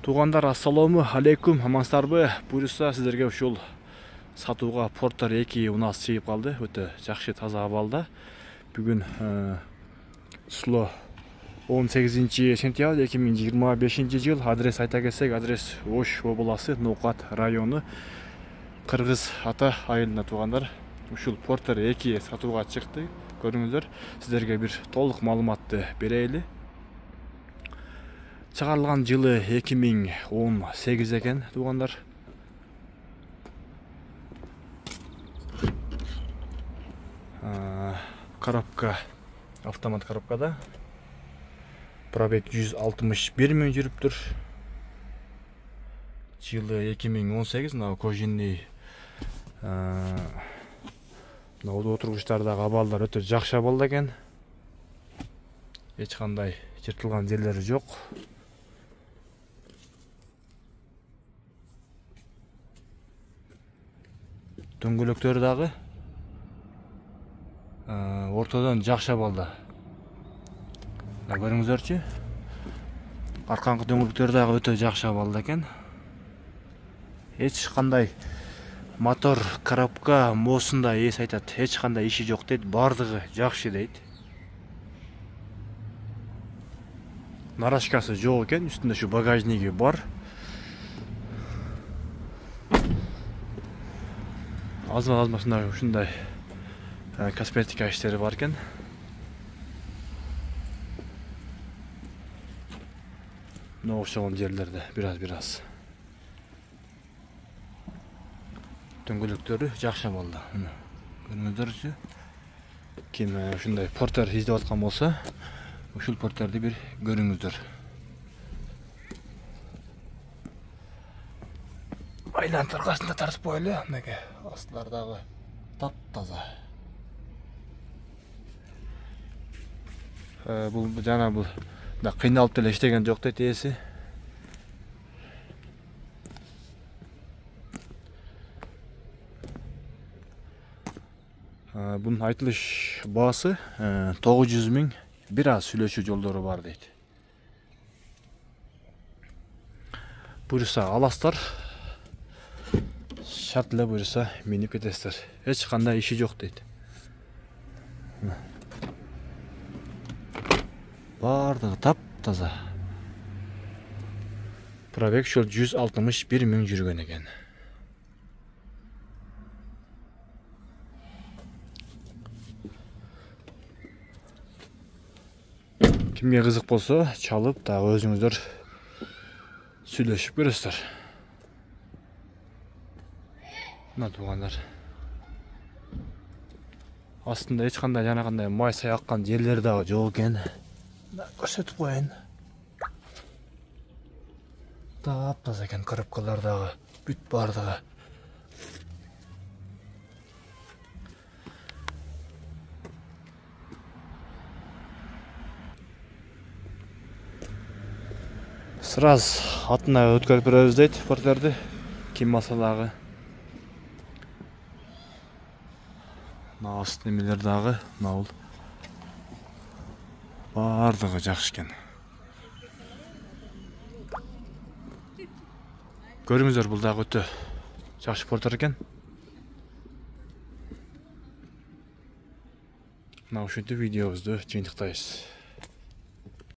Туғандар, ассаламу алейкум, амансыздарбы? Буюрса сіздерге ушул сатууга Porter 2 унаас чыгып калды. Өтө жакшы, таза абалда. Бүгүн число 18 сентябрь 2025 жыл. Адрес айта кетсек, адрес Ош обласы, Ноокат району, Кыргыз ата айылына туғандар. Ушул Porter 2 сатууга чыкты. Көрүңүздөр, сіздерге бир толук маалыматты берели. Чыгарылган жылы 2018 экен, туғандар. Коробка, автомат коробкада. Пробег 161 миң жүрүптүр. Жылы 2018, мына кожинный отургучтардагы абалдар өтө жакшы абалда экен. Эч кандай жыртылган жерлери жок. Дөңгөлөктөр дагы ортодон жакшы абалда. Көрүңүздөрчү. Аркаңкы дөңгөлөктөр дагы өтө жакшы абалда экен. Эч кандай мотор, коробка, мосунда эс айтат, эч кандай иши жок дейт, бардыгы жакшы дейт. Нарашкасы жок экен, үстүндө шу багажниги бар. Азма ушундай косметика иштери бар экен. Мына окшогон жерлерде бир-аз. Дөңгөлөктөрү жакшы абалда. Көрүңүздөрчү. Ким ушундай Porter издеп аткан болсо, ушул Porterди бир көрүңүздөр. Айлант аркасында тартып коелу, мынеке астылардагы таптаза. Бул жана бул да кыйналып деле иштеген жок дейт ээси. Bunun айтылыш баасы 900 миң, бир аз сүйлөшүү жолдору бар дейт. Буюрса аластар, шарт эле буюрса минип кетесиздер. Эч кандай иши жок дейт. Бардыгы таптаза. Пробег ушул 161 миң жүргөн экен. Кимге кызык болсо, чалып, дагы өзүңүздөр сүйлөшүп көрөсүздөр. Мына тугандар. Астында эч кандай жана кандай май сай аккан жерлер дагы жок экен. Көрсөтүп коеюн. Таптаза экен, коробкалар дагы бүт бардыгы. Сыраз атына өткөрүп беребиз дейт Porterди. Ким масалагы. Мына аст немелер дагы, мына бул бардыгы жакшы экен. Көрүңүздөр, бул дагы өтө жакшы Porter экен. Мына ушинтип видеобузду жыйынтыктайбыз.